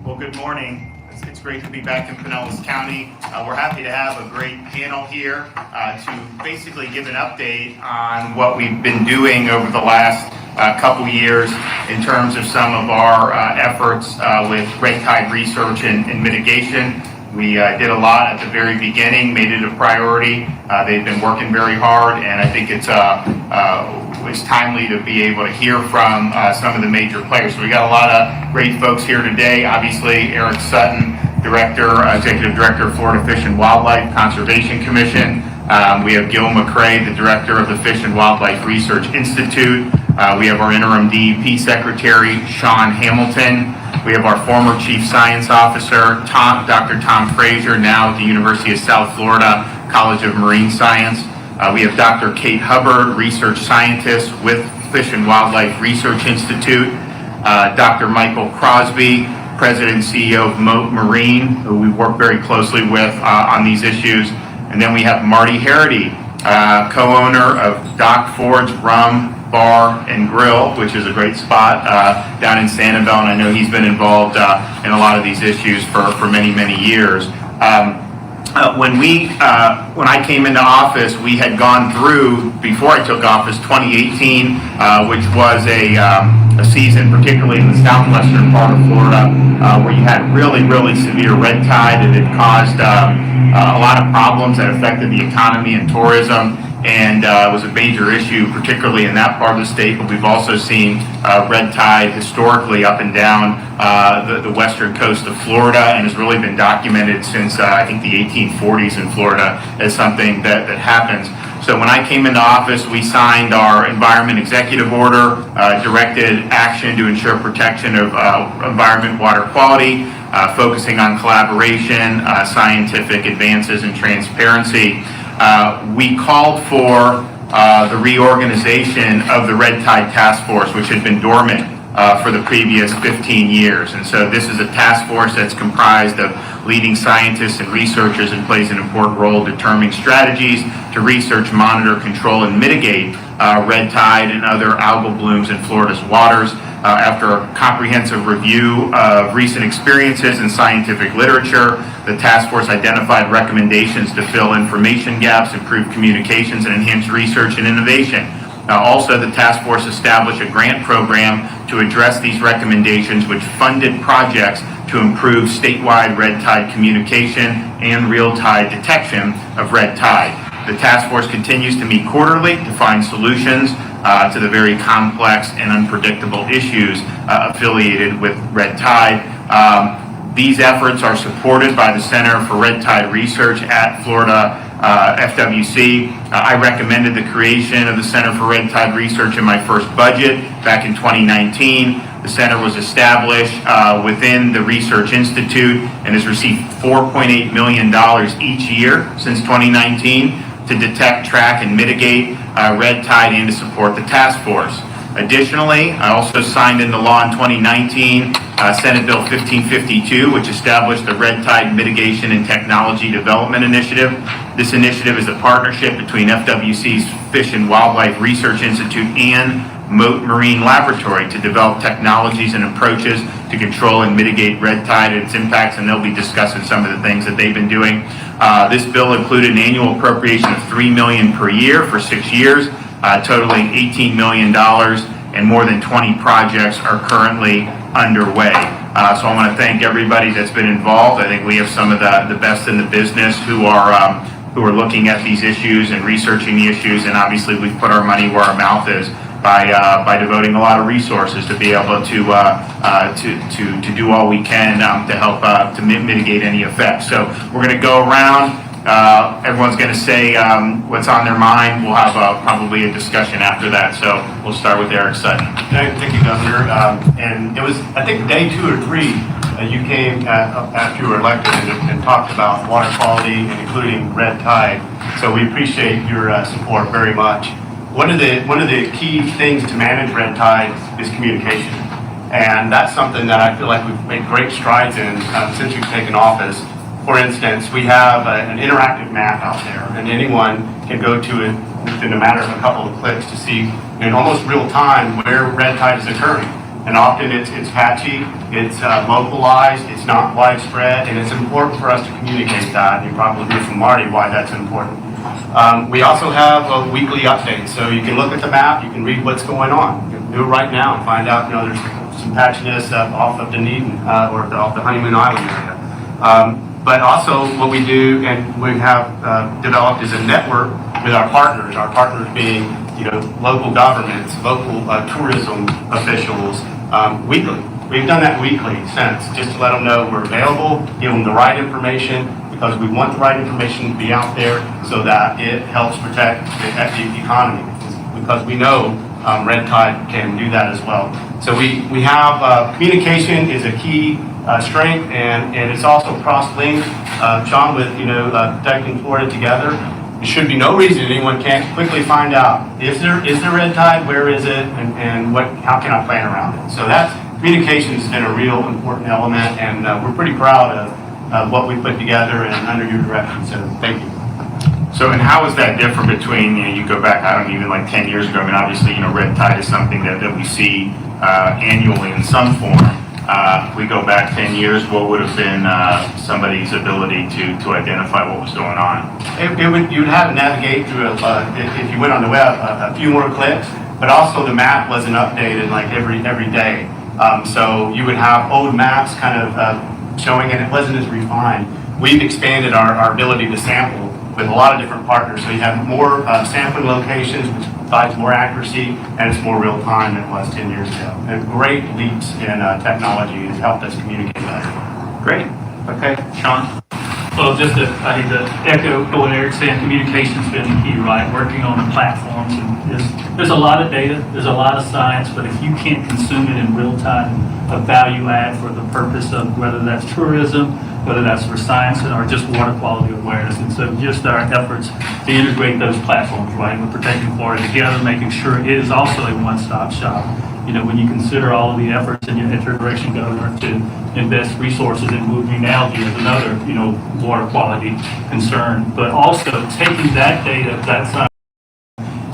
Well, good morning. It's great to be back in Pinellas County. We're happy to have a great panel here to basically give an update on what we've been doing over the last couple years in terms of some of our efforts with red tide research and mitigation. We did a lot at the very beginning, made it a priority. They've been working very hard, and I think it's timely to be able to hear from some of the major players. So we got a lot of great folks here today. Obviously, Eric Sutton, Executive Director of Florida Fish and Wildlife Conservation Commission. We have Gil McCrae, the Director of the Fish and Wildlife Research Institute. We have our Interim DEP Secretary, Sean Hamilton. We have our former Chief Science Officer, Dr. Tom Frazier, now at the University of South Florida College of Marine Science. We have Dr. Kate Hubbard, Research Scientist with Fish and Wildlife Research Institute. Dr. Michael Crosby, President and CEO of Moat Marine, who we work very closely with on these issues. And then we have Marty Harity, co-owner of Doc Ford's Rum Bar and Grill, which is a great spot down in Sanibel, and I know he's been involved in a lot of these issues for many, many years. When I came into office, we had gone through, before I took office, 2018, which was a season, particularly in the southwestern part of Florida, where you had really, really severe red tide, and it caused a lot of problems that affected the economy and tourism. And it was a major issue, particularly in that part of the state, but we've also seen red tide historically up and down the western coast of Florida, and has really been documented since I think the 1840s in Florida as something that happens. So when I came into office, we signed our Environment Executive Order, directed action to ensure protection of environment, water quality, focusing on collaboration, scientific advances, and transparency. We called for the reorganization of the Red Tide Task Force, which had been dormant for the previous 15 years. And so this is a task force that's comprised of leading scientists and researchers, and plays an important role determining strategies to research, monitor, control, and mitigate red tide and other algal blooms in Florida's waters. After a comprehensive review of recent experiences and scientific literature, the task force identified recommendations to fill information gaps, improve communications, and enhance research and innovation. Also, the task force established a grant program to address these recommendations, which funded projects to improve statewide red tide communication and real tide detection of red tide. The task force continues to meet quarterly to find solutions to the very complex and unpredictable issues affiliated with red tide. These efforts are supported by the Center for Red Tide Research at Florida FWC. I recommended the creation of the Center for Red Tide Research in my first budget back in 2019. The center was established within the Research Institute and has received $4.8 million each year since 2019 to detect, track, and mitigate red tide, and to support the task force. Additionally, I also signed into law in 2019 Senate Bill 1552, which established the Red Tide Mitigation and Technology Development Initiative. This initiative is a partnership between FWC's Fish and Wildlife Research Institute and Moat Marine Laboratory to develop technologies and approaches to control and mitigate red tide and its impacts, and they'll be discussing some of the things that they've been doing. This bill included an annual appropriation of $3 million per year for 6 years, totaling $18 million, and more than 20 projects are currently underway. So I want to thank everybody that's been involved. I think we have some of the best in the business who are looking at these issues and researching the issues, and obviously we've put our money where our mouth is by devoting a lot of resources to be able to do all we can to help to mitigate any effects. So we're going to go around. Everyone's going to say what's on their mind. We'll have probably a discussion after that. So we'll start with Eric Sutton. Thank you, Governor. And it was, I think, day 2 or 3, you came after you were elected and talked about water quality and including red tide. So we appreciate your support very much. One of the key things to manage red tide is communication. And that's something that I feel like we've made great strides in since we've taken office. For instance, we have an interactive map out there, and anyone can go to it within a matter of a couple of clicks to see in almost real time where red tide is occurring. and often it's patchy, it's localized, it's not widespread, and it's important for us to communicate that. You probably hear from Marty why that's important. We also have a weekly update, so you can look at the map, you can read what's going on. You can do it right now and find out, there's some patchiness off of Dunedin or off the Honeymoon Island area. But also what we do and we have developed is a network with our partners being local governments, local tourism officials, weekly. We've done that weekly since, just to let them know we're available, give them the right information, because we want the right information to be out there so that it helps protect the economy, because we know red tide can do that as well. So we have communication is a key strength, and it's also cross-linked, Sean, with protecting Florida together. There should be no reason anyone can't quickly find out, is there red tide, where is it, and how can I plan around it? So that's communication has been a real important element, and we're pretty proud of what we put together and under your direction. So thank you. So, and how is that different between, you go back, I don't even like 10 years ago, I mean, obviously, red tide is something that we see annually in some form. If we go back 10 years, what would have been somebody's ability to identify what was going on? You'd have to navigate through, if you went on the web, a few more clicks, but also the map wasn't updated like every day. So you would have old maps kind of showing, and it wasn't as refined. We've expanded our ability to sample with a lot of different partners. So you have more sampling locations, which provides more accuracy, and it's more real time than it was 10 years ago. And great leaps in technology has helped us communicate better. Great. Okay, Sean? Well, I need to echo what Eric's saying. Communication's been the key, right? Working on the platforms. And there's a lot of data, there's a lot of science, but if you can't consume it in real time, a value add for the purpose of whether that's tourism, whether that's for science or just water quality awareness. And so just our efforts to integrate those platforms, right? We're protecting Florida together, making sure it is also a one-stop shop. When you consider all of the efforts in your interdirection governor to invest resources in moving algae as another, water quality concern, but also taking that data, that science,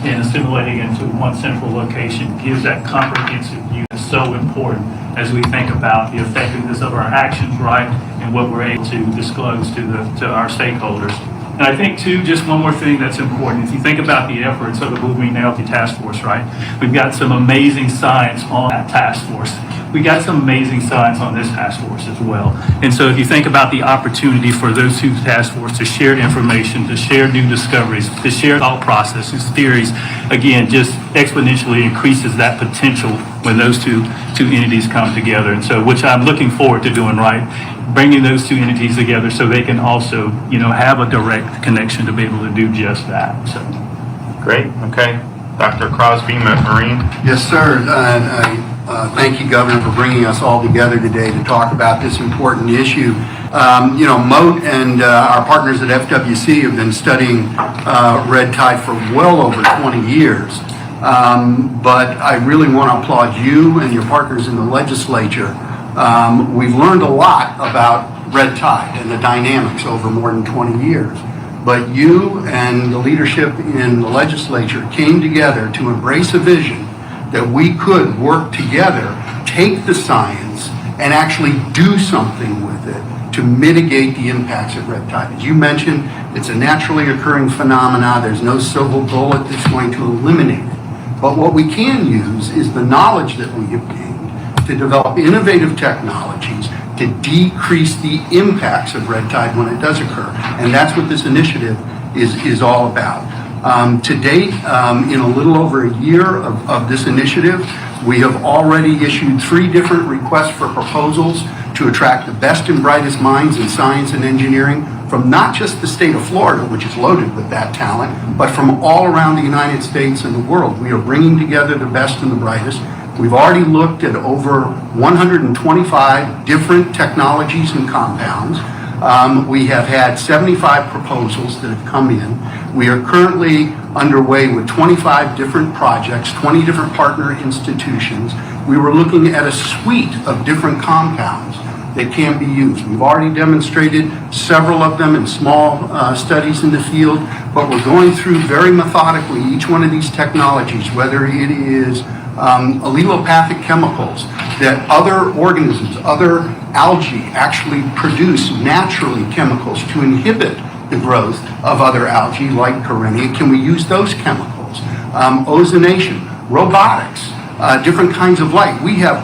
and assimilating into one central location gives that comprehensive view that's so important as we think about the effectiveness of our actions, right, and what we're able to disclose to our stakeholders. And I think, too, just one more thing that's important. If you think about the efforts of the Moving Algae Task Force, right, we've got some amazing science on that task force. We got some amazing science on this task force as well. And so if you think about the opportunity for those two task forces to share information, to share new discoveries, to share thought processes, theories, again, just exponentially increases that potential when those two entities come together. And so, which I'm looking forward to doing, right? Bringing those two entities together so they can also, have a direct connection to be able to do just that. So, great. Okay. Dr. Crosby, Marine. Yes, sir. Thank you, Governor, for bringing us all together today to talk about this important issue. Moat and our partners at FWC have been studying red tide for well over 20 years. But I really want to applaud you and your partners in the legislature. We've learned a lot about red tide and the dynamics over more than 20 years. But you and the leadership in the legislature came together to embrace a vision that we could work together, take the science, and actually do something with it to mitigate the impacts of red tide. As you mentioned, it's a naturally occurring phenomena. There's no silver bullet that's going to eliminate it. But what we can use is the knowledge that we have gained to develop innovative technologies to decrease the impacts of red tide when it does occur. And that's what this initiative is all about. To date, in a little over a year of this initiative, we have already issued 3 different requests for proposals to attract the best and brightest minds in science and engineering from not just the state of Florida, which is loaded with that talent, but from all around the United States and the world. We are bringing together the best and the brightest. We've already looked at over 125 different technologies and compounds. We have had 75 proposals that have come in. We are currently underway with 25 different projects, 20 different partner institutions. We were looking at a suite of different compounds that can be used. We've already demonstrated several of them in small studies in the field, but we're going through very methodically each one of these technologies, whether it is allelopathic chemicals that other organisms, other algae actually produce naturally chemicals to inhibit the growth of other algae like Corynea. Can we use those chemicals? Ozonation, robotics, different kinds of light. We have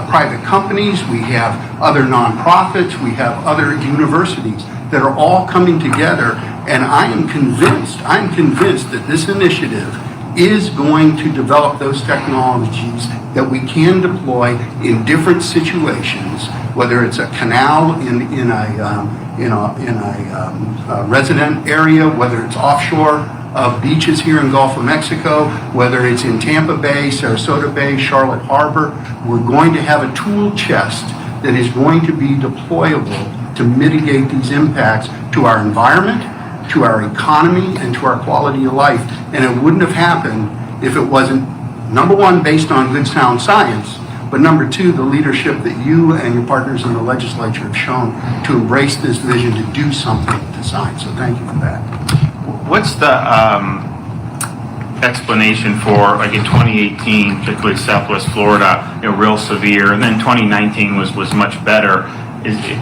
private companies, we have other nonprofits, we have other universities that are all coming together, and I am convinced that this initiative is going to develop those technologies that we can deploy in different situations, whether it's a canal in a resident area, whether it's offshore beaches here in Gulf of Mexico, whether it's in Tampa Bay, Sarasota Bay, Charlotte Harbor. We're going to have a tool chest that is going to be deployable to mitigate these impacts to our environment, to our economy, and to our quality of life. And it wouldn't have happened if it wasn't, number one, based on good sound science, but number two, the leadership that you and your partners in the legislature have shown to embrace this vision to do something with the science. So thank you for that. What's the explanation for, like in 2018, particularly Southwest Florida, real severe, and then 2019 was much better?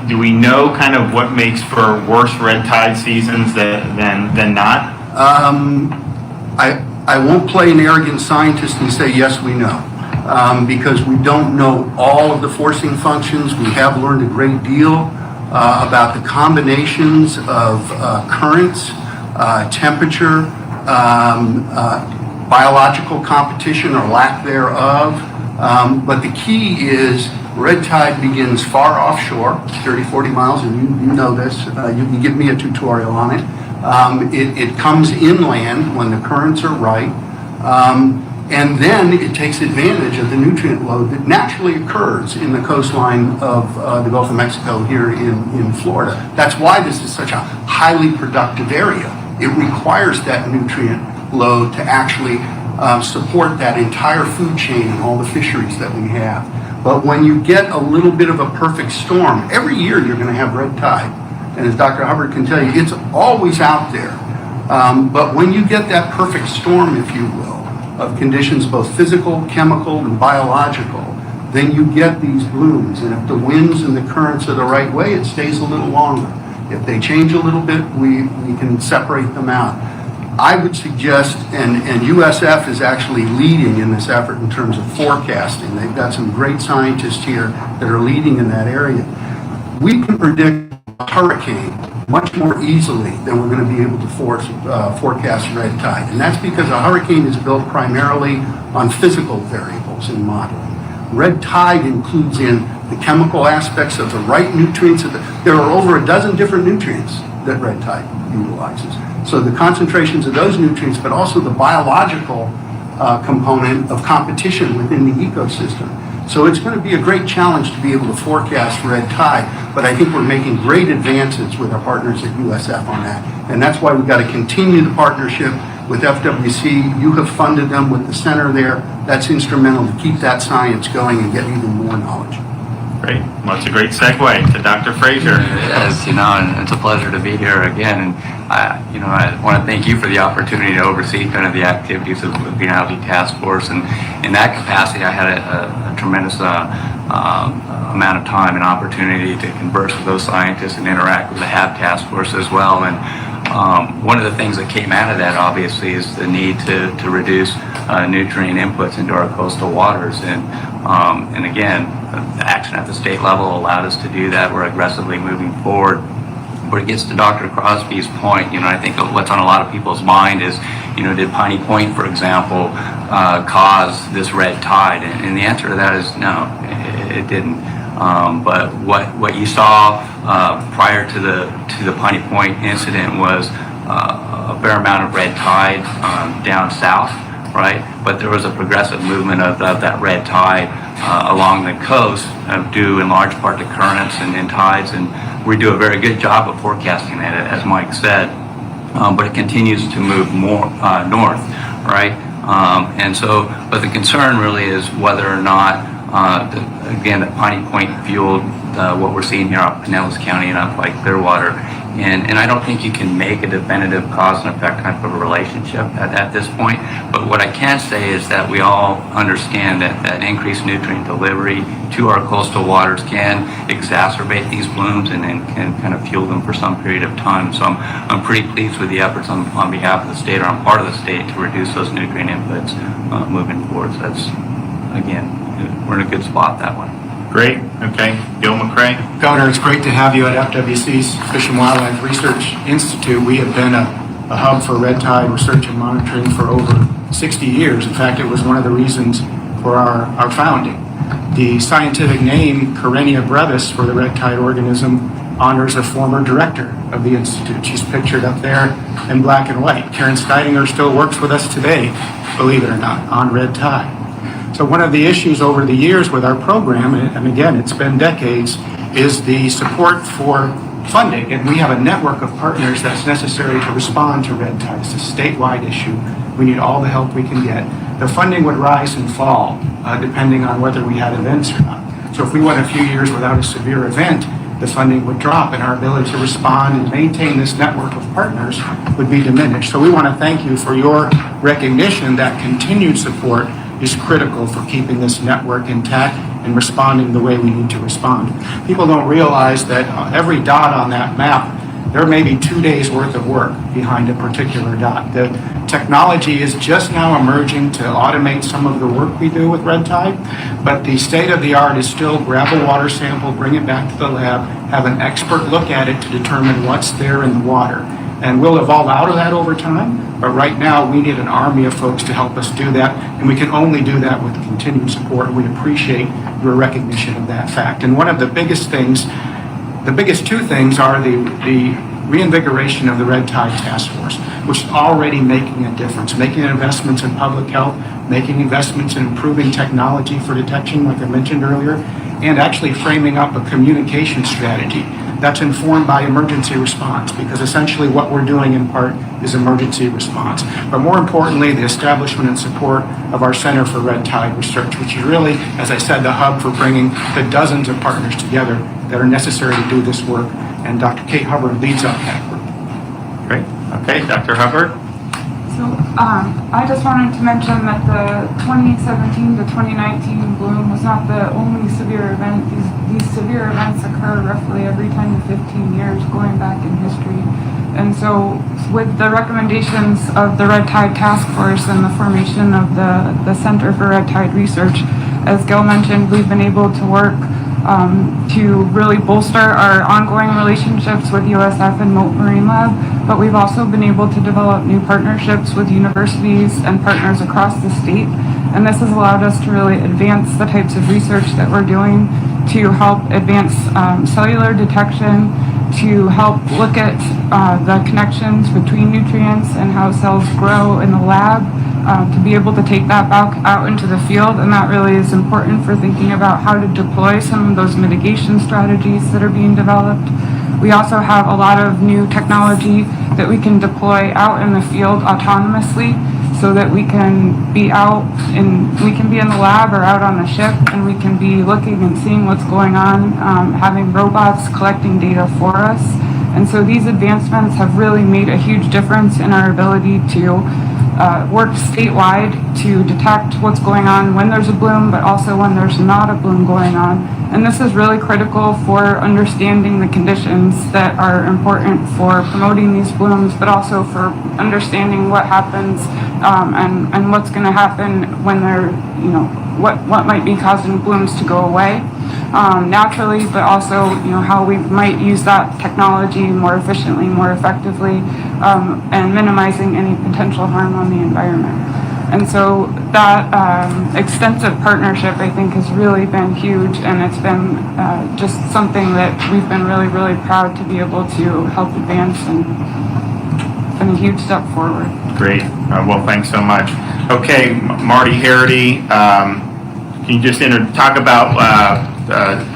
Do we know kind of what makes for worse red tide seasons than not? I won't play an arrogant scientist and say, yes, we know, because we don't know all of the forcing functions. We have learned a great deal about the combinations of currents, temperature, biological competition or lack thereof. But the key is red tide begins far offshore, 30, 40 miles, and you know this. You can give me a tutorial on it. It comes inland when the currents are right, and then it takes advantage of the nutrient load that naturally occurs in the coastline of the Gulf of Mexico here in Florida. That's why this is such a highly productive area. It requires that nutrient load to actually support that entire food chain and all the fisheries that we have. But when you get a little bit of a perfect storm, every year you're going to have red tide. And as Dr. Hubbard can tell you, it's always out there. But when you get that perfect storm, if you will, of conditions both physical, chemical, and biological, then you get these blooms. And if the winds and the currents are the right way, it stays a little longer. If they change a little bit, we can separate them out. I would suggest, and USF is actually leading in this effort in terms of forecasting. They've got some great scientists here that are leading in that area. We can predict a hurricane much more easily than we're going to be able to forecast red tide. And that's because a hurricane is built primarily on physical variables in modeling. Red tide includes in the chemical aspects of the right nutrients. There are over a dozen different nutrients that red tide utilizes. So the concentrations of those nutrients, but also the biological component of competition within the ecosystem. So it's going to be a great challenge to be able to forecast red tide, but I think we're making great advances with our partners at USF on that. And that's why we've got to continue the partnership with FWC. You have funded them with the center there. That's instrumental to keep that science going and get even more knowledge. Great. Well, it's a great segue to Dr. Frazier. Yes, and it's a pleasure to be here again. And I want to thank you for the opportunity to oversee kind of the activities of the Green Algae Task Force. And in that capacity, I had a tremendous amount of time and opportunity to converse with those scientists and interact with the HAB Task Force as well. And one of the things that came out of that, obviously, is the need to reduce nutrient inputs into our coastal waters. And again, the action at the state level allowed us to do that. We're aggressively moving forward. But it gets to Dr. Crosby's point, I think what's on a lot of people's mind is, did Piney Point, for example, cause this red tide? And the answer to that is no, it didn't. But what you saw prior to the Piney Point incident was a fair amount of red tide down south, right? But there was a progressive movement of that red tide along the coast, due in large part to currents and tides, and we do a very good job of forecasting that, as Mike said. But it continues to move more north, right? But the concern really is whether or not, again, the Piney Point fueled what we're seeing here up Pinellas County and up by Clearwater And I don't think you can make a definitive cause and effect type of a relationship at this point. But what I can say is that we all understand that increased nutrient delivery to our coastal waters can exacerbate these blooms and can kind of fuel them for some period of time. So I'm pretty pleased with the efforts on behalf of the state, or on part of the state, to reduce those nutrient inputs moving forward. So that's, again, we're in a good spot that way. Great, okay. Gil McCrae? Governor, it's great to have you at FWC's Fish and Wildlife Research Institute. We have been a hub for red tide research and monitoring for over 60 years. In fact, it was one of the reasons for our founding. The scientific name Karenia brevis for the red tide organism honors a former director of the Institute. She's pictured up there in black and white. Karen Steidinger still works with us today, believe it or not, on red tide. So one of the issues over the years with our program, and again, it's been decades, is the support for funding. And we have a network of partners that's necessary to respond to red tide. It's a statewide issue. We need all the help we can get. The funding would rise and fall depending on whether we had events or not. So if we went a few years without a severe event, the funding would drop and our ability to respond and maintain this network of partners would be diminished. So we want to thank you for your recognition that continued support is critical for keeping this network intact and responding the way we need to respond. People don't realize that every dot on that map, there may be 2 days worth of work behind a particular dot. The technology is just now emerging to automate some of the work we do with red tide, but the state of the art is still grab a water sample, bring it back to the lab, have an expert look at it to determine what's there in the water. And we'll evolve out of that over time, but right now we need an army of folks to help us do that, and we can only do that with continued support. We appreciate your recognition of that fact. And one of the biggest things, the biggest two things are the reinvigoration of the Red Tide Task Force, which is already making a difference, making investments in public health, making investments in improving technology for detection, like I mentioned earlier, and actually framing up a communication strategy that's informed by emergency response, because essentially what we're doing in part is emergency response. But more importantly, the establishment and support of our Center for Red Tide Research, which is really, as I said, the hub for bringing the dozens of partners together that are necessary to do this work. And Dr. Kate Hubbard leads up that group. Great. Okay, Dr. Hubbard? So I just wanted to mention that the 2017 to 2019 bloom was not the only severe event. These severe events occur roughly every 10 to 15 years going back in history. And so with the recommendations of the Red Tide Task Force and the formation of the Center for Red Tide Research, as Gil mentioned, we've been able to work to really bolster our ongoing relationships with USF and Moat Marine Lab, but we've also been able to develop new partnerships with universities and partners across the state. And this has allowed us to really advance the types of research that we're doing to help advance cellular detection, to help look at the connections between nutrients and how cells grow in the lab, to be able to take that back out into the field. And that really is important for thinking about how to deploy some of those mitigation strategies that are being developed. We also have a lot of new technology that we can deploy out in the field autonomously, so that we can be in the lab or out on the ship, and we can be looking and seeing what's going on, having robots collecting data for us. And so these advancements have really made a huge difference in our ability to work statewide to detect what's going on when there's a bloom, but also when there's not a bloom going on. And this is really critical for understanding the conditions that are important for promoting these blooms, but also for understanding what happens and what's going to happen when they're, what might be causing blooms to go away naturally, but also, how we might use that technology more efficiently, more effectively, and minimizing any potential harm on the environment. And so that extensive partnership, I think, has really been huge, and it's been just something that we've been really, really proud to be able to help advance, and been a huge step forward. Great. Well, thanks so much. Okay, Marty Harity, can you just talk about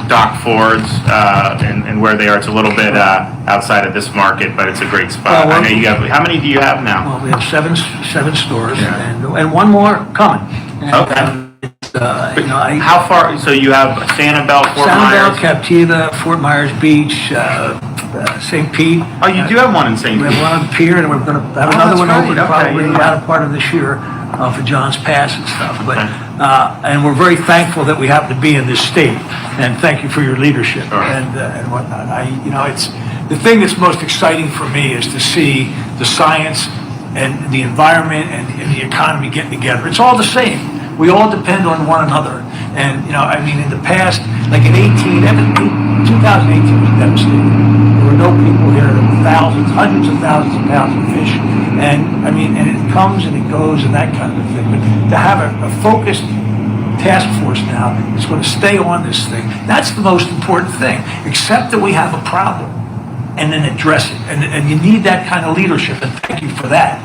Dock Fords and where they are? It's a little bit outside of this market, but it's a great spot. Well, I know you have. How many do you have now? Well, we have seven stores, Yeah. and one more coming. And, Okay. It's, How far? So you have Sanibel, Fort Myers. Sanibel, Captiva, Fort Myers Beach, St. Pete. Oh, you do have one in St. We have Pete? one on Pier, and we're going to have another that's one right. open Okay, probably yeah. the latter part of this year for John's Pass and stuff. But Okay. and we're very thankful that we happen to be in this state, and thank you for your leadership Sure. and whatnot. It's the thing that's most exciting for me is to see the science and the environment and the economy getting together. It's all the same. We all depend on one another. And, in the past, like in 2018 was devastating. There were no people here. There were thousands, hundreds of thousands of pounds of fish. And, and it comes and it goes and that kind of thing. But to have a focused task force now that's going to stay on this thing, that's the most important thing. Accept that we have a problem and then address it. And you need that kind of leadership, and thank you for that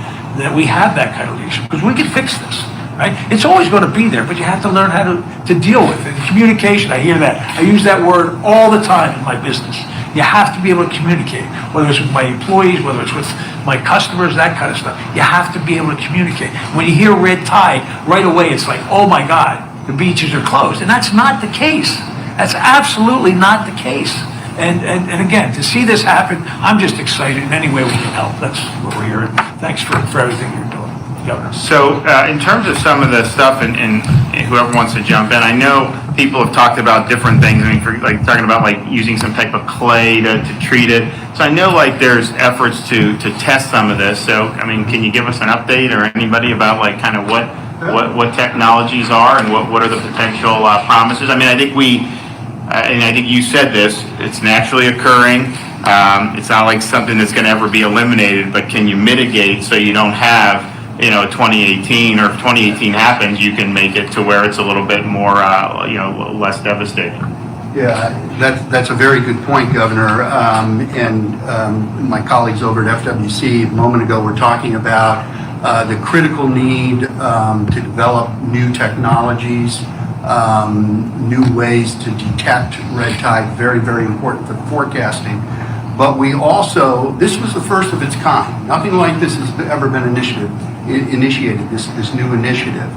we have that kind of leadership, because we can fix this, right? It's always going to be there, but you have to learn how to deal with it. Communication, I hear that. I use that word all the time in my business. You have to be able to communicate, whether it's with my employees, whether it's with my customers, that kind of stuff. You have to be able to communicate. When you hear red tide, right away it's like, oh my God, the beaches are closed. And that's not the case. That's absolutely not the case. And again, to see this happen, I'm just excited in any way we can help. That's what we're here. Thanks for everything you're doing, Governor. So, in terms of some of the stuff, and whoever wants to jump in, I know people have talked about different things. I mean, for like talking about like using some type of clay to treat it. So I know like there's efforts to test some of this. So, I mean, can you give us an update or anybody about like kind of what technologies are and what are the potential promises? I mean, I think and I think you said this, it's naturally occurring. It's not like something that's going to ever be eliminated, but can you mitigate so you don't have, 2018, or if 2018 happens, you can make it to where it's a little bit more, less devastating? Yeah, that's a very good point, Governor. My colleagues over at FWC a moment ago were talking about the critical need to develop new technologies, new ways to detect red tide, very, very important for the forecasting. But we also, this was the first of its kind. Nothing like this has ever been initiated, this new initiative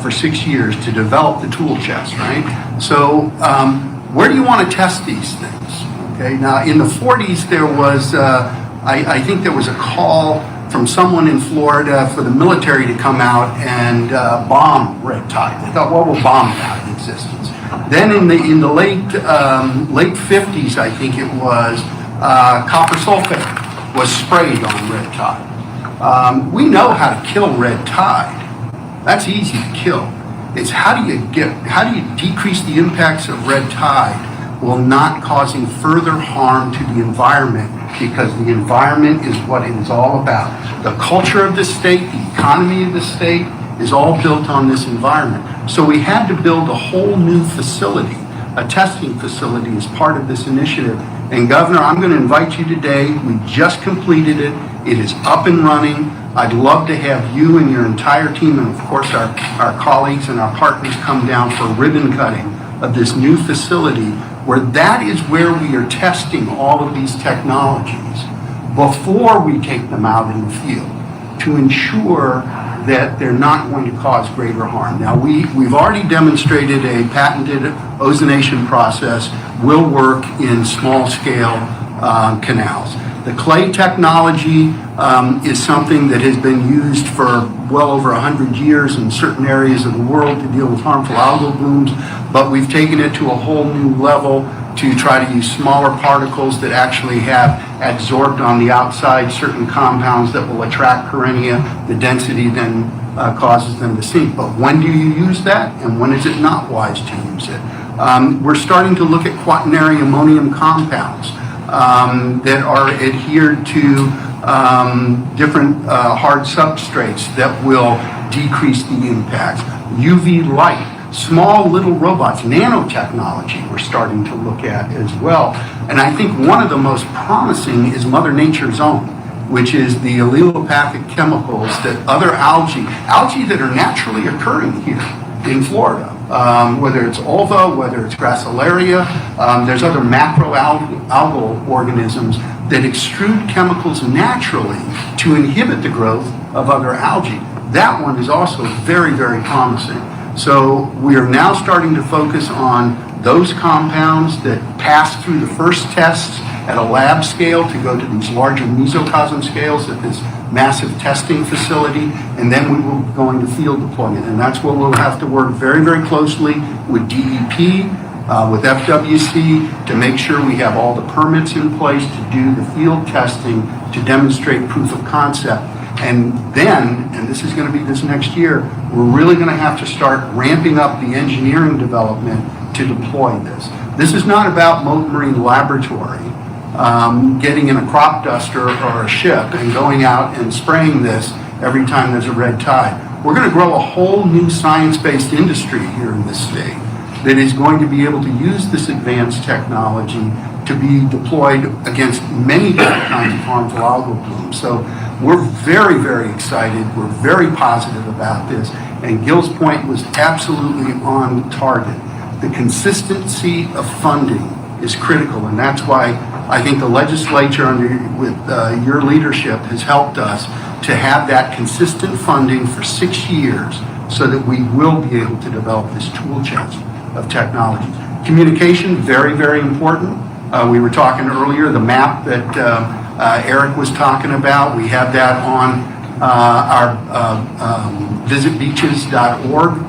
for 6 years to develop the tool chest, right? So where do you want to test these things? Okay, now in the 40s there was, I think there was a call from someone in Florida for the military to come out and bomb red tide. They thought, well, we'll bomb it out of existence. Then in the late 50s, I think it was, copper sulfate was sprayed on red tide. We know how to kill red tide. That's easy to kill. It's how do you decrease the impacts of red tide while not causing further harm to the environment, because the environment is what it is all about. The culture of the state, the economy of the state is all built on this environment. So we had to build a whole new facility, a testing facility as part of this initiative. And Governor, I'm going to invite you today. We just completed it. It is up and running. I'd love to have you and your entire team, and of course our colleagues and our partners, come down for ribbon cutting of this new facility, where that is where we are testing all of these technologies before we take them out in the field to ensure that they're not going to cause greater harm. Now, we've already demonstrated a patented ozonation process will work in small-scale canals. The clay technology is something that has been used for well over 100 years in certain areas of the world to deal with harmful algal blooms, but we've taken it to a whole new level to try to use smaller particles that actually have adsorbed on the outside certain compounds that will attract Corynea. The density then causes them to sink. But when do you use that, and when is it not wise to use it? We're starting to look at quaternary ammonium compounds that are adhered to different hard substrates that will decrease the impacts. UV light, small little robots, nanotechnology we're starting to look at as well. And I think one of the most promising is Mother Nature's own, which is the allelopathic chemicals that other algae that are naturally occurring here in Florida, whether it's ulva, whether it's gracilaria, there's other macroalgal organisms that extrude chemicals naturally to inhibit the growth of other algae. That one is also very, very promising. So we are now starting to focus on those compounds that pass through the first tests at a lab scale to go to these larger mesocosm scales at this massive testing facility, and then we will go into field deployment. And that's where we'll have to work very, very closely with DEP, with FWC, to make sure we have all the permits in place to do the field testing to demonstrate proof of concept. And then, and this is going to be this next year, we're really going to have to start ramping up the engineering development to deploy this. This is not about Mote Marine Laboratory getting in a crop duster or a ship and going out and spraying this every time there's a red tide. We're going to grow a whole new science-based industry here in this state that is going to be able to use this advanced technology to be deployed against many different kinds of harmful algal blooms. So we're very, very excited. We're very positive about this. And Gil's point was absolutely on target. The consistency of funding is critical, and that's why I think the legislature with your leadership has helped us to have that consistent funding for 6 years so that we will be able to develop this tool chest of technologies. Communication, very, very important. We were talking earlier, the map that Eric was talking about, we have that on our visitbeaches.org.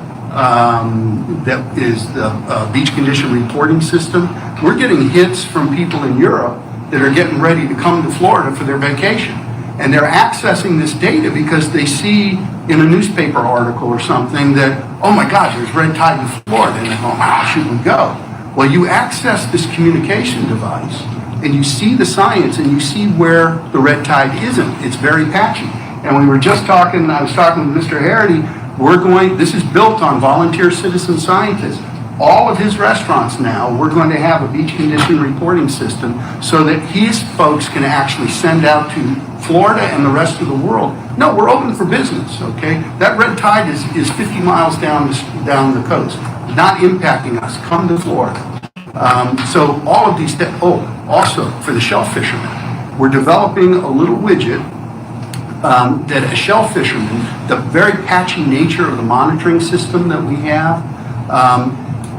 That is the beach condition reporting system. We're getting hits from people in Europe that are getting ready to come to Florida for their vacation. And they're accessing this data because they see in a newspaper article or something that, oh my God, there's red tide in Florida. And they go, how should we go? Well, you access this communication device and you see the science and you see where the red tide isn't. It's very patchy. And we were just talking, I was talking with Mr. Harity, this is built on volunteer citizen scientists. All of his restaurants now, we're going to have a beach condition reporting system so that his folks can actually send out to Florida and the rest of the world. No, we're open for business, okay? That red tide is 50 miles down the coast, not impacting us. Come to Florida. So all of these, also for the shellfishermen, we're developing a little widget that a shell fisherman, the very patchy nature of the monitoring system that we have,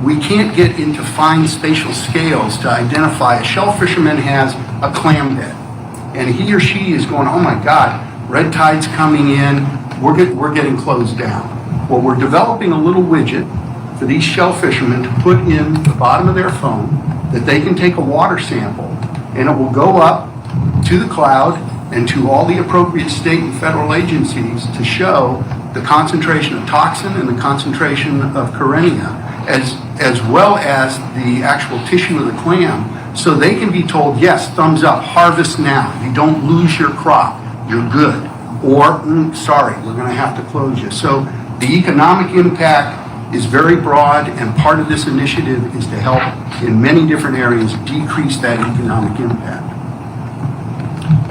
we can't get into fine spatial scales to identify. A shell fisherman has a clam bed, and he or she is going, oh my God, red tide's coming in, we're getting closed down. Well, we're developing a little widget for these shell fishermen to put in the bottom of their phone that they can take a water sample, and it will go up to the cloud and to all the appropriate state and federal agencies to show the concentration of toxin and the concentration of Karenia, as well as the actual tissue of the clam, so they can be told, yes, thumbs up, harvest now. You don't lose your crop, you're good. Or, sorry, we're going to have to close you. So the economic impact is very broad, and part of this initiative is to help in many different areas decrease that economic impact.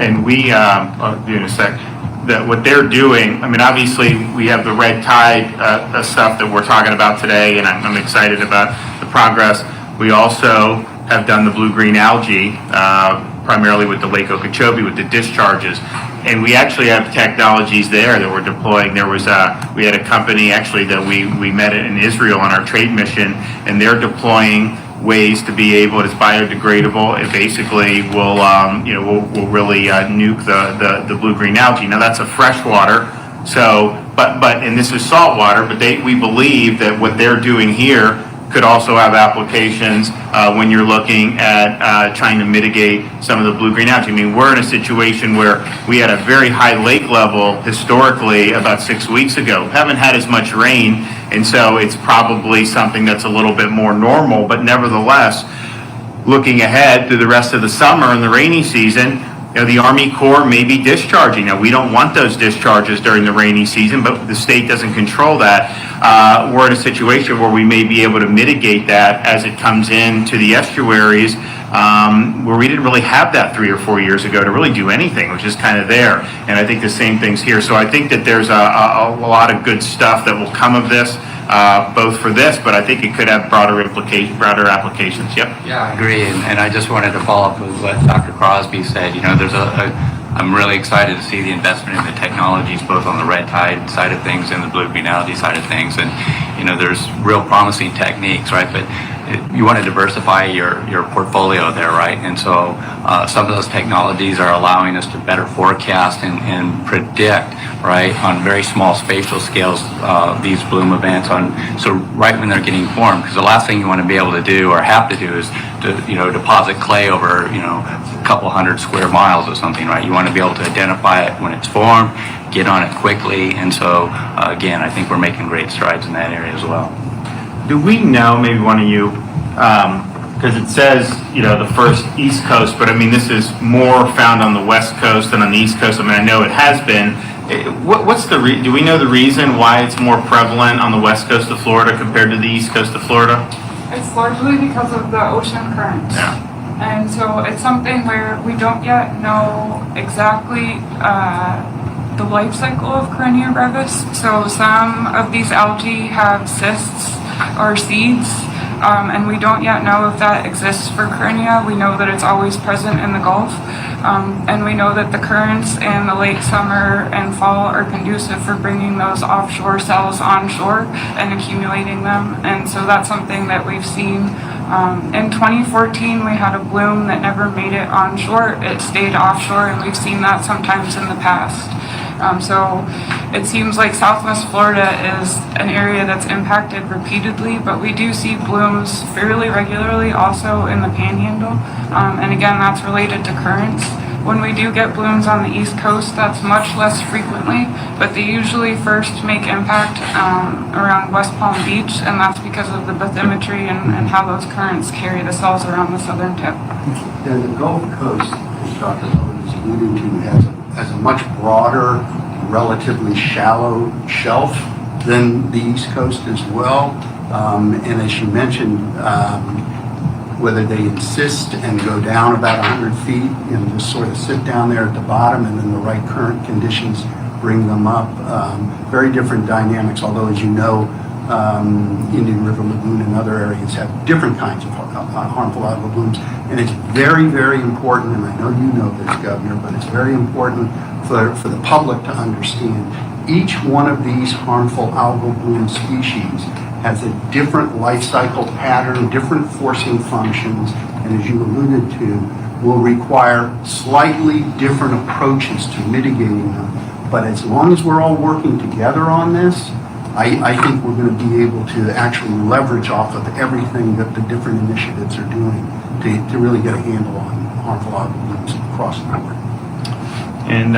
And we, I'll do in a sec, that what they're doing, I mean, obviously we have the red tide stuff that we're talking about today, and I'm excited about the progress. We also have done the blue-green algae, primarily with the Lake Okeechobee, with the discharges. And we actually have technologies there that we're deploying. There was we had a company actually that we met in Israel on our trade mission, and they're deploying ways to be able, it's biodegradable. It basically will, will really nuke the blue-green algae. Now that's a freshwater, so, and this is saltwater, but we believe that what they're doing here could also have applications when you're looking at trying to mitigate some of the blue-green algae. I mean, we're in a situation where we had a very high lake level historically about 6 weeks ago. Haven't had as much rain, and so it's probably something that's a little bit more normal, but nevertheless, looking ahead to the rest of the summer and the rainy season, the Army Corps may be discharging. Now, we don't want those discharges during the rainy season, but the state doesn't control that. We're in a situation where we may be able to mitigate that as it comes into the estuaries, where we didn't really have that 3 or 4 years ago to really do anything, which is kind of there. And I think the same thing's here. So I think that there's a lot of good stuff that will come of this, both for this, but I think it could have broader applications. Yep. Yeah, I agree, and I just wanted to follow up with what Dr. Crosby said. I'm really excited to see the investment in the technologies, both on the red tide side of things and the blue-green algae side of things, and there's real promising techniques, right? But you want to diversify your portfolio there, right? And so some of those technologies are allowing us to better forecast and predict, right, on very small spatial scales, these bloom events so right when they're getting formed, because the last thing you want to be able to do or have to do is to, deposit clay over, a couple hundred square miles or something, right? You want to be able to identify it when it's formed, get on it quickly, and so, again, I think we're making great strides in that area as well. Do we know, maybe one of you, because it says, the first East Coast, but I mean, this is more found on the West Coast than on the East Coast. I mean, I know it has been. Do we know the reason why it's more prevalent on the West Coast of Florida compared to the East Coast of Florida? It's largely because of the ocean currents. Yeah. And so it's something where we don't yet know exactly the life cycle of Corynea brevis. So some of these algae have cysts or seeds, and we don't yet know if that exists for Corynea. We know that it's always present in the Gulf, and we know that the currents in the late summer and fall are conducive for bringing those offshore cells onshore and accumulating them. And so that's something that we've seen. In 2014, we had a bloom that never made it onshore. It stayed offshore, and we've seen that sometimes in the past. So it seems like Southwest Florida is an area that's impacted repeatedly, but we do see blooms fairly regularly also in the Panhandle. And again, that's related to currents. When we do get blooms on the East Coast, that's much less frequently, but they usually first make impact around West Palm Beach, and that's because of the bathymetry and how those currents carry the cells around the southern tip. And the Gulf Coast, as Dr. Lowe is alluding to, has a much broader, relatively shallow shelf than the East Coast as well. And as she mentioned, whether they insist and go down about 100 feet and just sort of sit down there at the bottom, and then the right current conditions bring them up. Very different dynamics, although as you know, Indian River Lagoon and other areas have different kinds of harmful algal blooms. And it's very, very important, and I know you know this, Governor, but it's very important for the public to understand each one of these harmful algal bloom species has a different life cycle pattern, different forcing functions, and as you alluded to, will require slightly different approaches to mitigating them. But as long as we're all working together on this, I think we're going to be able to actually leverage off of everything that the different initiatives are doing to really get a handle on harmful algal blooms across the board. And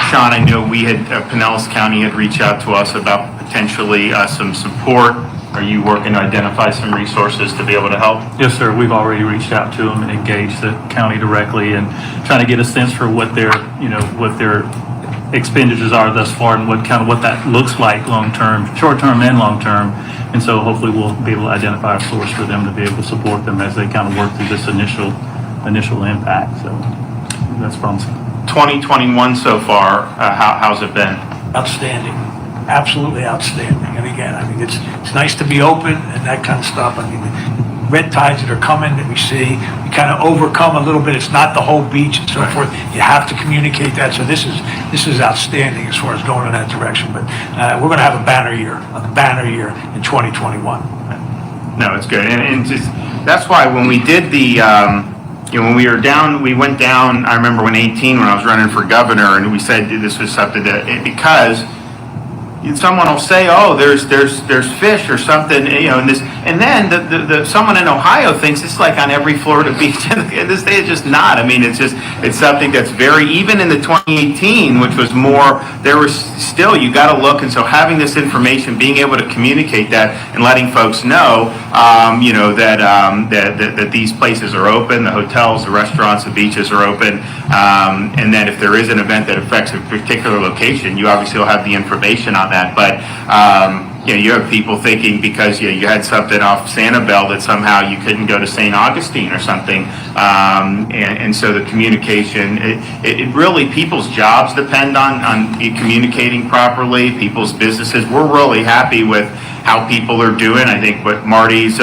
Sean, I know Pinellas County had reached out to us about potentially some support. Are you working to identify some resources to be able to help? Yes, sir. We've already reached out to them and engaged the county directly and trying to get a sense for what their expenditures are thus far and what that looks like long-term, short-term and long-term. And so hopefully we'll be able to identify a source for them to be able to support them as they kind of work through this initial impact. So that's promising. 2021 so far, how's it been? Outstanding, absolutely outstanding. And again, I mean, it's nice to be open and that kind of stuff. I mean, the red tides that are coming that we see, we kind of overcome a little bit. It's not the whole beach and so forth. You have to communicate that. So this is outstanding as far as going in that direction. But we're going to have a banner year in 2021. No, it's good, and just that's why when we did the. When we went down, I remember when I was running for governor, and we said this was something because someone will say, oh, there's fish or something, and then someone in Ohio thinks it's like on every Florida beach, and this day it's just not. I mean, it's something that's even in the 2018, which was more, there was still, you got to look, and so having this information, being able to communicate that and letting folks know, that these places are open, the hotels, the restaurants, the beaches are open, and then if there is an event that affects a particular location, you obviously will have the information on that. But you have people thinking because you had something off Sanibel that somehow you couldn't go to St. Augustine or something, and so the communication, it really, people's jobs depend on communicating properly, people's businesses. We're really happy with how people are doing. I think what Marty's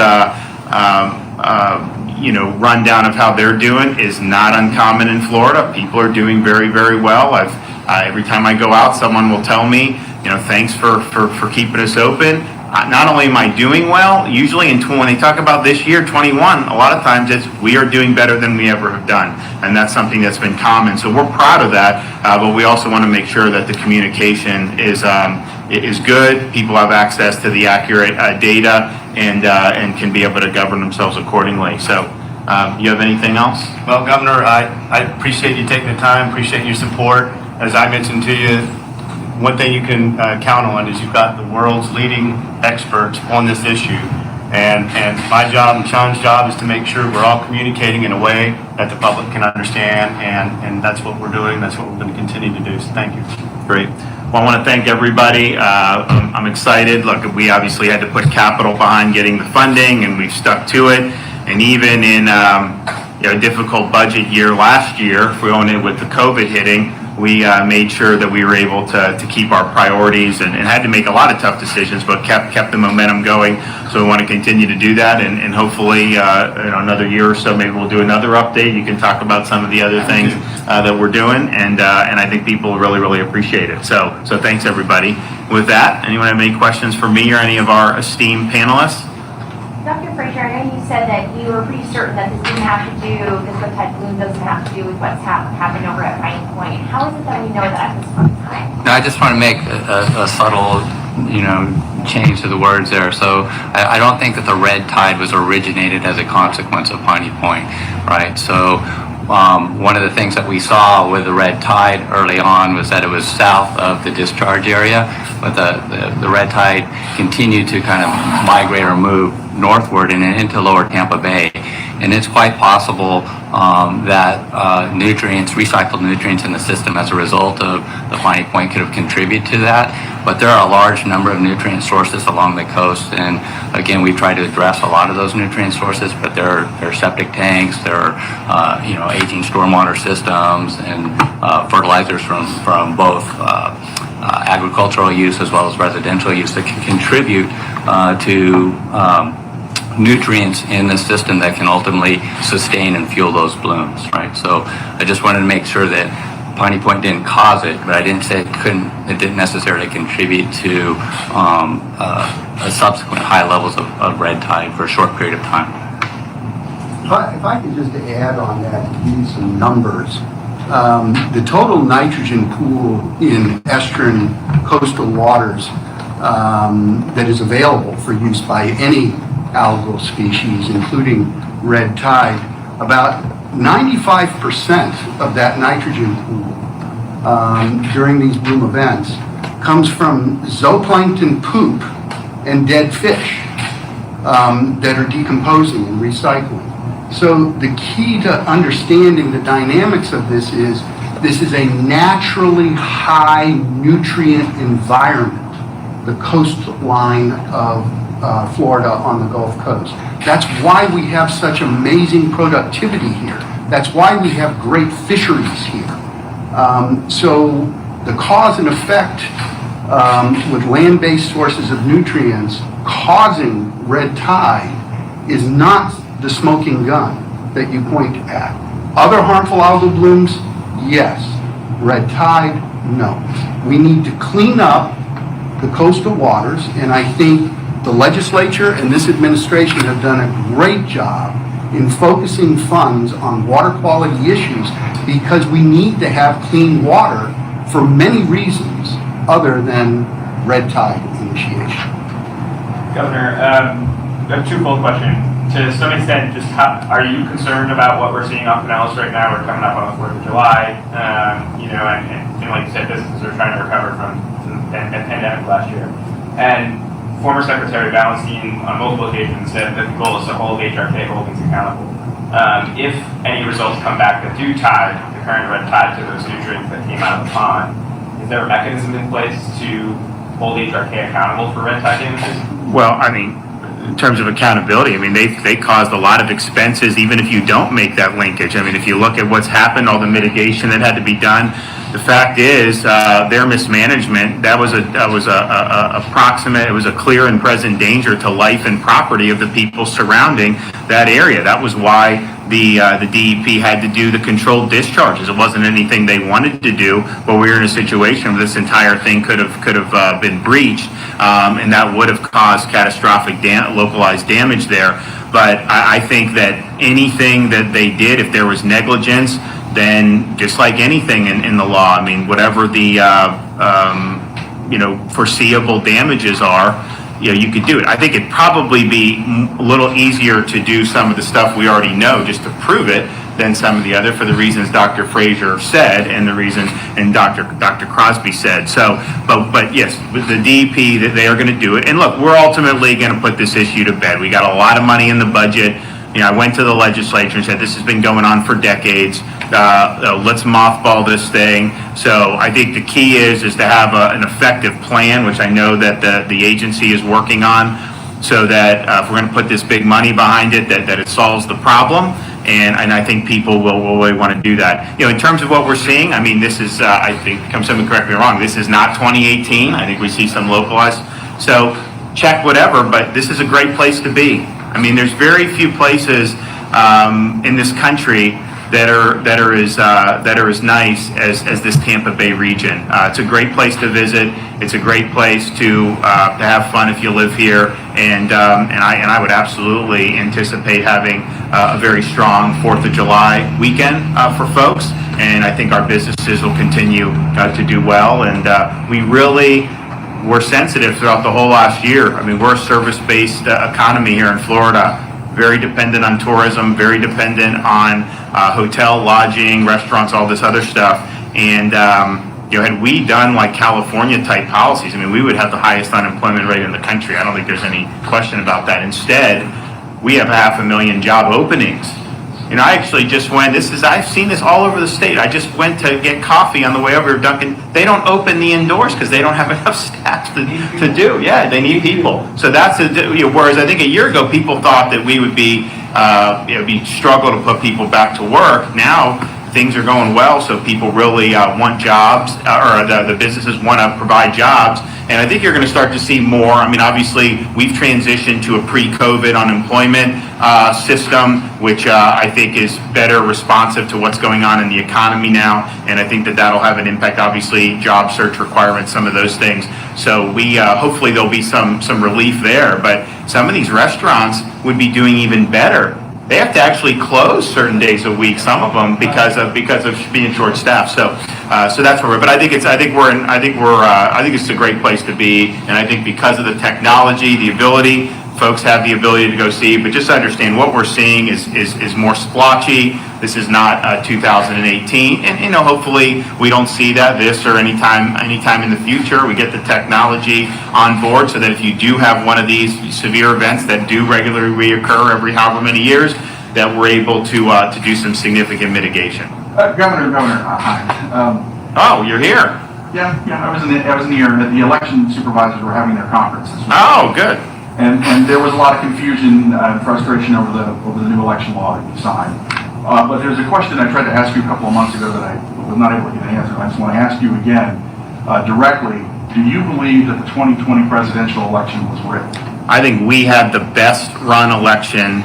rundown of how they're doing is not uncommon in Florida. People are doing very, very well. Every time I go out, someone will tell me, thanks for keeping us open. not only am I doing well, usually when they talk about this year, 21, a lot of times it's we are doing better than we ever have done. And that's something that's been common. So we're proud of that, but we also want to make sure that the communication is good. People have access to the accurate data and can be able to govern themselves accordingly. So you have anything else? Well, Governor, I appreciate you taking the time, appreciate your support. As I mentioned to you, one thing you can count on is you've got the world's leading experts on this issue. And my job and Sean's job is to make sure we're all communicating in a way that the public can understand, and that's what we're doing. That's what we're going to continue to do. So thank you. Great. Well, I want to thank everybody. I'm excited. Look, we obviously had to put capital behind getting the funding, and we've stuck to it. And even in a difficult budget year last year, if we own it with the COVID hitting, we made sure that we were able to keep our priorities and had to make a lot of tough decisions, but kept the momentum going. So we want to continue to do that, and hopefully, another year or so, maybe we'll do another update. You can talk about some of the other things that we're doing, and I think people really, really appreciate it. So thanks everybody. With that, anyone have any questions for me or any of our esteemed panelists? Dr. Frazier, I know you said that you were pretty certain that this peptide balloon doesn't have to do with what's happened over at Pine Point. How is it that we know that at this point in time? No, I just want to make a subtle, change to the words there. So I don't think that the red tide was originated as a consequence of Piney Point, right? So one of the things that we saw with the red tide early on was that it was south of the discharge area, but the red tide continued to kind of migrate or move northward and into lower Tampa Bay. And it's quite possible that recycled nutrients in the system as a result of the Piney Point could have contributed to that. But there are a large number of nutrient sources along the coast, and again, we've tried to address a lot of those nutrient sources, but there are septic tanks, there are aging stormwater systems, and fertilizers from both agricultural use as well as residential use that can contribute to nutrients in the system that can ultimately sustain and fuel those blooms, right? So I just wanted to make sure that Piney Point didn't cause it, but I didn't say it didn't necessarily contribute to a subsequent high levels of red tide for a short period of time. If I could just add on that, give you some numbers. The total nitrogen pool in estuarine coastal waters that is available for use by any algal species, including red tide, about 95% of that nitrogen pool during these bloom events comes from zooplankton poop and dead fish that are decomposing and recycling. So the key to understanding the dynamics of this is a naturally high nutrient environment, the coastline of Florida on the Gulf Coast. That's why we have such amazing productivity here. That's why we have great fisheries here. So the cause and effect with land-based sources of nutrients causing red tide is not the smoking gun that you point at. Other harmful algal blooms, yes. Red tide, no. We need to clean up the coastal waters, and I think the legislature and this administration have done a great job in focusing funds on water quality issues because we need to have clean water for many reasons other than red tide initiation. Governor, I have a twofold question. To some extent, just are you concerned about what we're seeing off Pinellas right now? We're coming up on the 4th of July, and like you said, businesses are trying to recover from the pandemic last year. And former Secretary Valenstein on multiple occasions said that the goal is to hold HRK holdings accountable. If any results come back that do tie the current red tide to those nutrients that came out of the pond, is there a mechanism in place to hold HRK accountable for red tide damages? Well, I mean, in terms of accountability, I mean, they caused a lot of expenses even if you don't make that linkage. I mean, if you look at what's happened, all the mitigation that had to be done, the fact is, their mismanagement, that was approximate, it was a clear and present danger to life and property of the people surrounding that area. That was why the DEP had to do the controlled discharges. It wasn't anything they wanted to do, but we were in a situation where this entire thing could have been breached, and that would have caused catastrophic localized damage there. But I think that anything that they did, if there was negligence, then just like anything in the law, I mean, whatever the foreseeable damages are, you could do it. I think it'd probably be a little easier to do some of the stuff we already know just to prove it than some of the other, for the reasons Dr. Frazier said and the reasons and Dr. Crosby said. So, but yes, with the DEP, that they are going to do it. And look, we're ultimately going to put this issue to bed. We got a lot of money in the budget. I went to the legislature and said, this has been going on for decades. Let's mothball this thing. So I think the key is to have an effective plan, which I know that the agency is working on, so that if we're going to put this big money behind it, that it solves the problem. And I think people will really want to do that. In terms of what we're seeing, I mean, this is, I think, someone correct me wrong, this is not 2018. I think we see some localized. So check whatever, but this is a great place to be. I mean, there's very few places in this country that are as nice as this Tampa Bay region. It's a great place to visit. It's a great place to have fun if you live here. And I would absolutely anticipate having a very strong 4th of July weekend for folks. And I think our businesses will continue to do well. And we really were sensitive throughout the whole last year. I mean, we're a service-based economy here in Florida, very dependent on tourism, very dependent on hotel, lodging, restaurants, all this other stuff. And had we done like California type policies, I mean, we would have the highest unemployment rate in the country. I don't think there's any question about that. Instead, we have 500,000 job openings. I actually just went, I've seen this all over the state. I just went to get coffee on the way over to Dunkin'. They don't open the indoors because they don't have enough staff to do. Yeah, they need people. So that's, whereas I think a year ago, people thought that we would be struggle to put people back to work. Now, things are going well, so people really want jobs, or the businesses want to provide jobs. And I think you're going to start to see more. I mean, obviously, we've transitioned to a pre-COVID unemployment system, which I think is better responsive to what's going on in the economy now. And I think that that'll have an impact, obviously, job search requirements, some of those things. So we hopefully there'll be some relief there. But some of these restaurants would be doing even better. They have to actually close certain days a week, some of them, because of being short-staffed. So that's where we're. But I think it's a great place to be, and I think because of the technology, the ability, folks have the ability to go see. But just understand what we're seeing is more splotchy. This is not 2018, and hopefully we don't see this or anytime in the future. We get the technology on board so that if you do have one of these severe events that do regularly reoccur every however many years, that we're able to do some significant mitigation. Governor, hi. Oh, you're here. Yeah. I was in the election supervisors were having their conference this week. Oh, good. And there was a lot of confusion and frustration over the new election law that you signed. But there's a question I tried to ask you a couple of months ago that I was not able to get an answer. I just want to ask you again directly. Do you believe that the 2020 presidential election was rigged? I think we had the best run election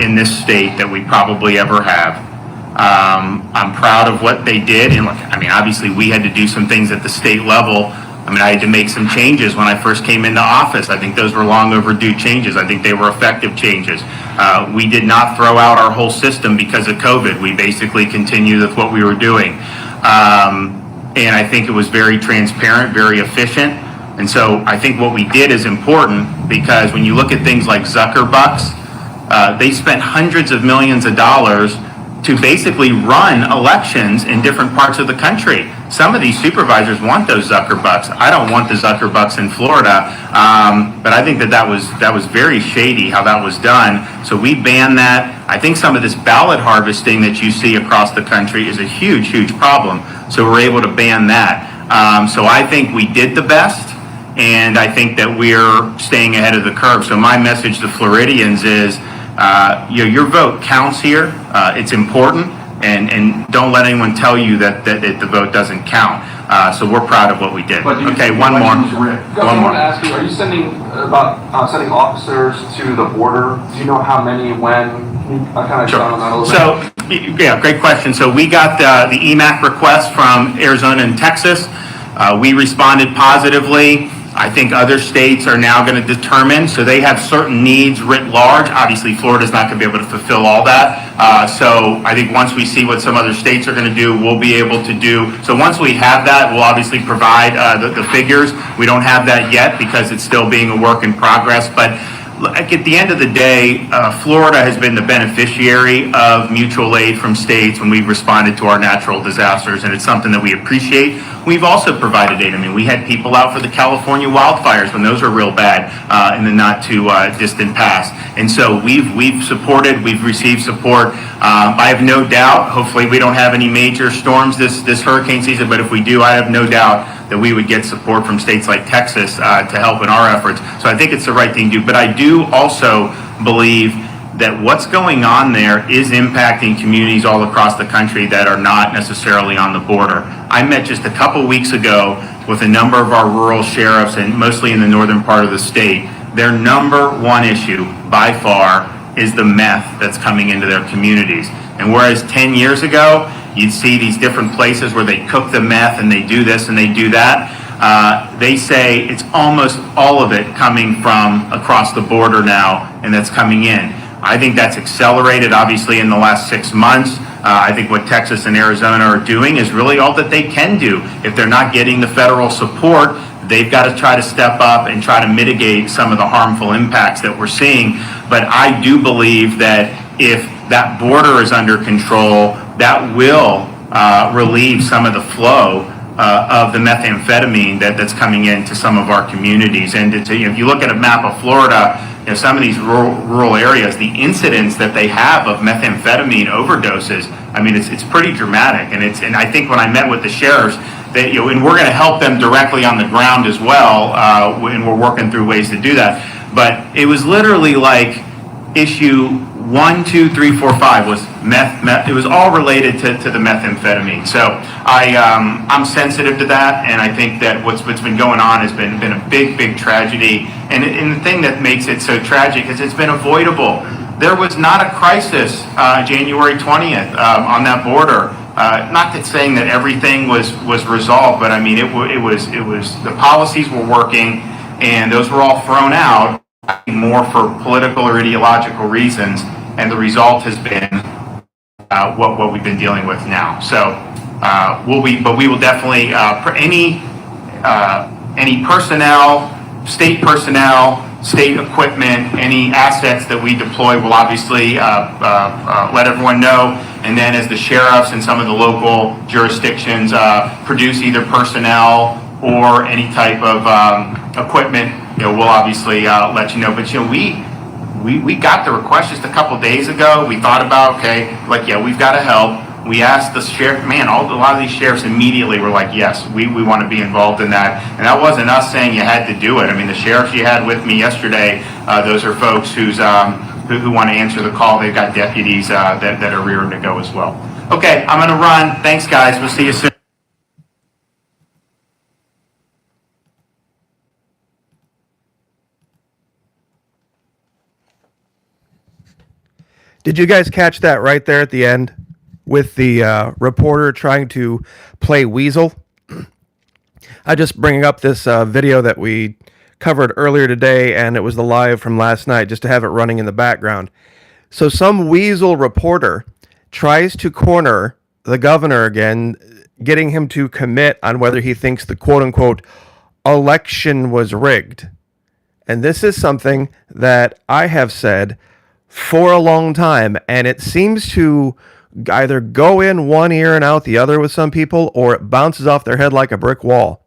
in this state that we probably ever have. I'm proud of what they did. And look, I mean, obviously we had to do some things at the state level. I mean, I had to make some changes when I first came into office. I think those were long overdue changes. I think they were effective changes. We did not throw out our whole system because of COVID. We basically continued with what we were doing. And I think it was very transparent, very efficient. And so I think what we did is important, because when you look at things like Zuckerbucks, they spent hundreds of millions of dollars to basically run elections in different parts of the country. Some of these supervisors want those Zuckerbucks. I don't want the Zuckerbucks in Florida, but I think that was very shady how that was done. So we banned that. I think some of this ballot harvesting that you see across the country is a huge, huge problem. So we're able to ban that. So I think we did the best, and I think that we're staying ahead of the curve. So my message to Floridians is, your vote counts here. It's important. and don't let anyone tell you that the vote doesn't count. So we're proud of what we did. But you Okay, said one the more. election was rigged. One I want more. to ask you, are you sending officers to the border? Do you know how many, when? Can you kind of Sure. expound on that a little bit? So, yeah, great question. So we got the EMAC request from Arizona and Texas. We responded positively. I think other states are now going to determine, so they have certain needs writ large. Obviously, Florida's not going to be able to fulfill all that. So I think once we see what some other states are going to do, we'll be able to do. So once we have that, we'll obviously provide the figures. We don't have that yet because it's still being a work in progress. But like at the end of the day, Florida has been the beneficiary of mutual aid from states when we've responded to our natural disasters, and it's something that we appreciate. We've also provided aid. I mean, we had people out for the California wildfires when those were real bad in the not too distant past. And so we've supported, we've received support. I have no doubt, hopefully we don't have any major storms this hurricane season, but if we do, I have no doubt that we would get support from states like Texas to help in our efforts. So I think it's the right thing to do. But I do also believe that what's going on there is impacting communities all across the country that are not necessarily on the border. I met just a couple weeks ago with a number of our rural sheriffs, and mostly in the northern part of the state. Their number one issue by far is the meth that's coming into their communities. And whereas 10 years ago, you'd see these different places where they cook the meth and they do this and they do that, they say it's almost all of it coming from across the border now, and that's coming in. I think that's accelerated, obviously, in the last 6 months. I think what Texas and Arizona are doing is really all that they can do. If they're not getting the federal support, they've got to try to step up and try to mitigate some of the harmful impacts that we're seeing. But I do believe that if that border is under control, that will relieve some of the flow of the methamphetamine that's coming into some of our communities. And if you look at a map of Florida, some of these rural areas, the incidence that they have of methamphetamine overdoses, I mean, it's pretty dramatic. And I think when I met with the sheriffs, that, and we're going to help them directly on the ground as well, and we're working through ways to do that. But it was literally like issue 1, 2, 3, 4, 5 was meth. It was all related to the methamphetamine. So I'm sensitive to that, and I think that what's been going on has been a big tragedy. And the thing that makes it so tragic is it's been avoidable. There was not a crisis January 20th on that border. Not that saying that everything was resolved, but I mean it was the policies were working, and those were all thrown out more for political or ideological reasons, and the result has been what we've been dealing with now. So we will definitely any personnel, state personnel, state equipment, any assets that we deploy, will obviously let everyone know. And then as the sheriffs and some of the local jurisdictions produce either personnel or any type of equipment, we'll obviously let you know. But we got the request just a couple days ago. We thought about, we've got to help. We asked the sheriff, a lot of these sheriffs immediately were like, yes, we want to be involved in that. And that wasn't us saying you had to do it. I mean, the sheriffs you had with me yesterday, those are folks who want to answer the call. They've got deputies that are rearing to go as well. Okay, I'm going to run. Thanks, guys. We'll see you soon. Did you guys catch that right there at the end with the reporter trying to play weasel? I just bring up this video that we covered earlier today, and it was the live from last night, just to have it running in the background. So some weasel reporter tries to corner the governor again, getting him to commit on whether he thinks the quote-unquote election was rigged. And this is something that I have said for a long time, and it seems to either go in one ear and out the other with some people, or it bounces off their head like a brick wall.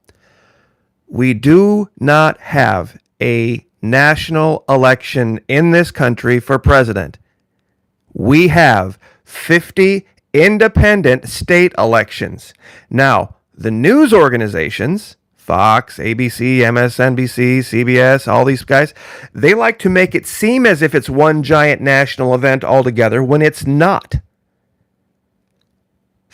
We do not have a national election in this country for president. We have 50 independent state elections. Now, the news organizations, Fox, ABC, MSNBC, CBS, all these guys, they like to make it seem as if it's one giant national event altogether when it's not.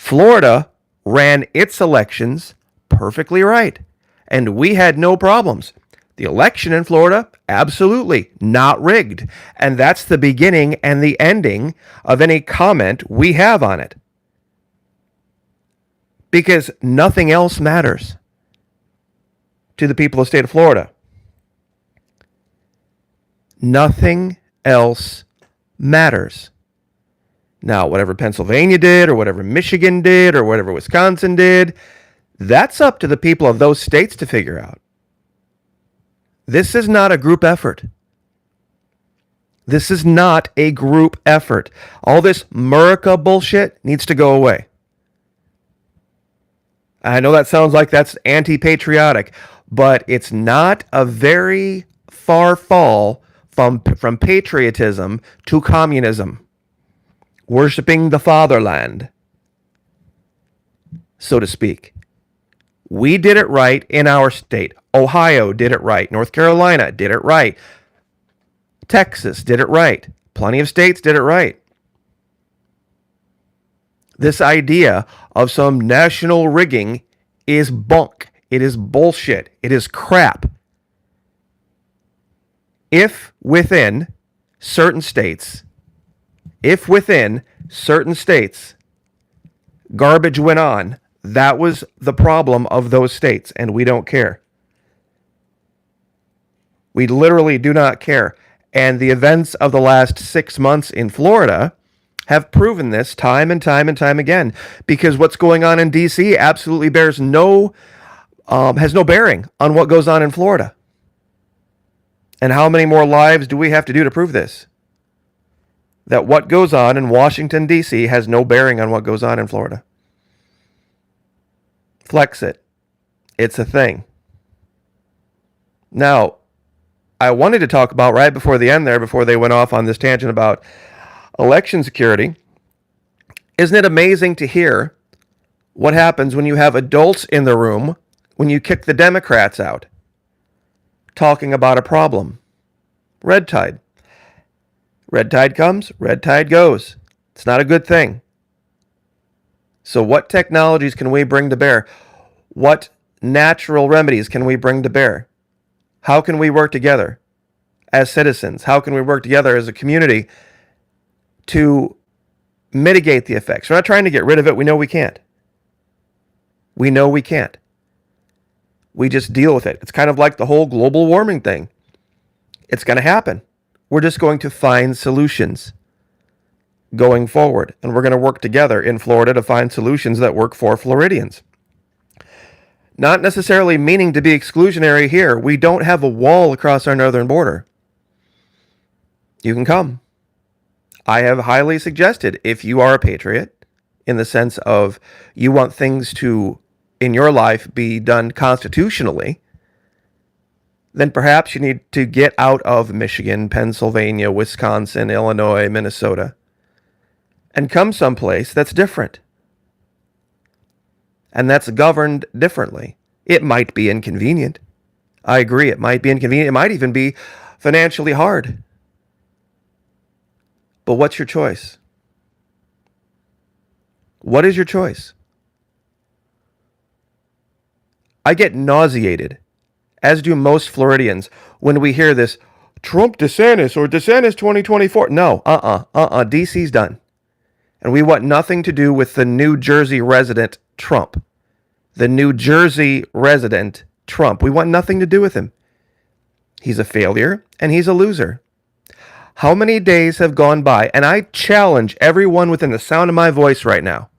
Florida ran its elections perfectly right, and we had no problems. The election in Florida, absolutely not rigged. And that's the beginning and the ending of any comment we have on it. Because nothing else matters to the people of the state of Florida. Nothing else matters. Now, whatever Pennsylvania did, or whatever Michigan did, or whatever Wisconsin did, that's up to the people of those states to figure out. This is not a group effort. This is not a group effort. All this America bullshit needs to go away. I know that sounds like that's anti-patriotic, but it's not a very far fall from patriotism to communism. Worshipping the fatherland, so to speak. We did it right in our state. Ohio did it right. North Carolina did it right. Texas did it right. Plenty of states did it right. This idea of some national rigging is bunk. It is bullshit. It is crap. If within certain states, garbage went on, that was the problem of those states, and we don't care. We literally do not care. And the events of the last 6 months in Florida have proven this time and time and time again. Because what's going on in D.C. absolutely has no bearing on what goes on in Florida. And how many more lives do we have to do to prove this? That what goes on in Washington, D.C. has no bearing on what goes on in Florida. Flex it. It's a thing. Now, I wanted to talk about right before the end there, before they went off on this tangent about election security. Isn't it amazing to hear what happens when you have adults in the room when you kick the Democrats out talking about a problem? Red tide. Red tide comes, red tide goes. It's not a good thing. So what technologies can we bring to bear? What natural remedies can we bring to bear? How can we work together as citizens? How can we work together as a community to mitigate the effects? We're not trying to get rid of it. We know we can't. We know we can't. We just deal with it. It's kind of like the whole global warming thing. It's going to happen. We're just going to find solutions going forward. And we're going to work together in Florida to find solutions that work for Floridians. Not necessarily meaning to be exclusionary here. We don't have a wall across our northern border. You can come. I have highly suggested, if you are a patriot, in the sense of you want things to, in your life, be done constitutionally, then perhaps you need to get out of Michigan, Pennsylvania, Wisconsin, Illinois, Minnesota, and come someplace that's different. And that's governed differently. It might be inconvenient. I agree, it might be inconvenient. It might even be financially hard. But what's your choice? What is your choice? I get nauseated, as do most Floridians, when we hear this Trump DeSantis or DeSantis 2024. No, DC's done. And we want nothing to do with the New Jersey resident Trump. The New Jersey resident Trump. We want nothing to do with him. He's a failure and he's a loser. How many days have gone by? And I challenge everyone within the sound of my voice right now.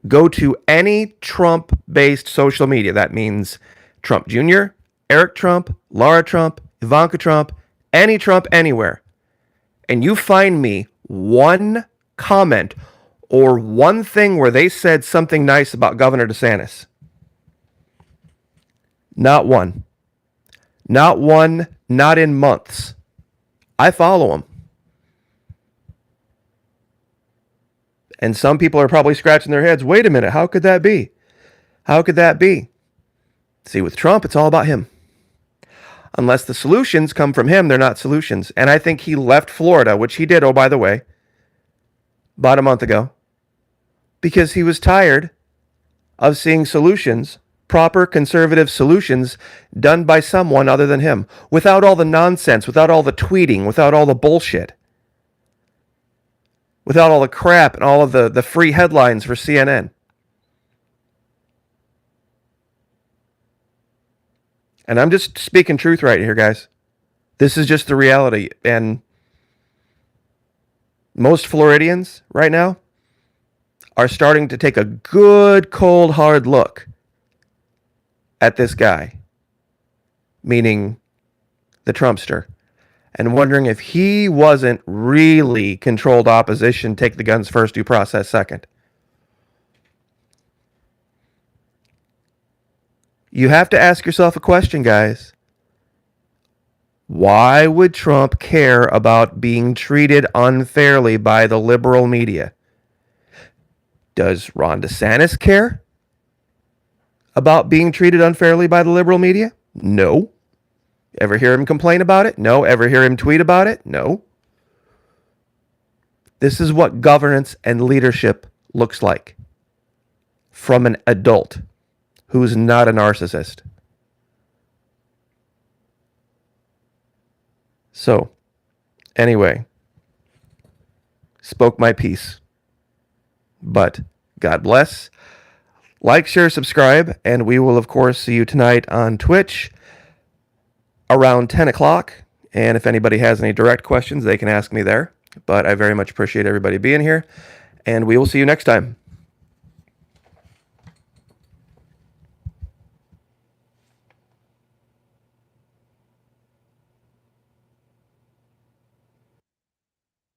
Go to any Trump-based social media. That means Trump Jr., Eric Trump, Laura Trump, Ivanka Trump, any Trump anywhere. And you find me one comment or one thing where they said something nice about Governor DeSantis. Not one. Not one, not in months. I follow him. And some people are probably scratching their heads. Wait a minute, how could that be? How could that be? See, with Trump, it's all about him. Unless the solutions come from him, they're not solutions. And I think he left Florida, which he did, oh, by the way, about a month ago, because he was tired of seeing solutions, proper conservative solutions, done by someone other than him, without all the nonsense, without all the tweeting, without all the bullshit, without all the crap and all of the free headlines for CNN. And I'm just speaking truth right here, guys. This is just the reality. And most Floridians right now are starting to take a good, cold, hard look at this guy, meaning the Trumpster, and wondering if he wasn't really controlled opposition, take the guns first, due process second. You have to ask yourself a question, guys. Why would Trump care about being treated unfairly by the liberal media? Does Ron DeSantis care about being treated unfairly by the liberal media? No. Ever hear him complain about it? No. Ever hear him tweet about it? No. This is what governance and leadership looks like from an adult who's not a narcissist. So, anyway, spoke my piece. But God bless. Like, share, subscribe, and we will, of course, see you tonight on Twitch around 10 o'clock. And if anybody has any direct questions, they can ask me there. But I very much appreciate everybody being here, and we will see you next time.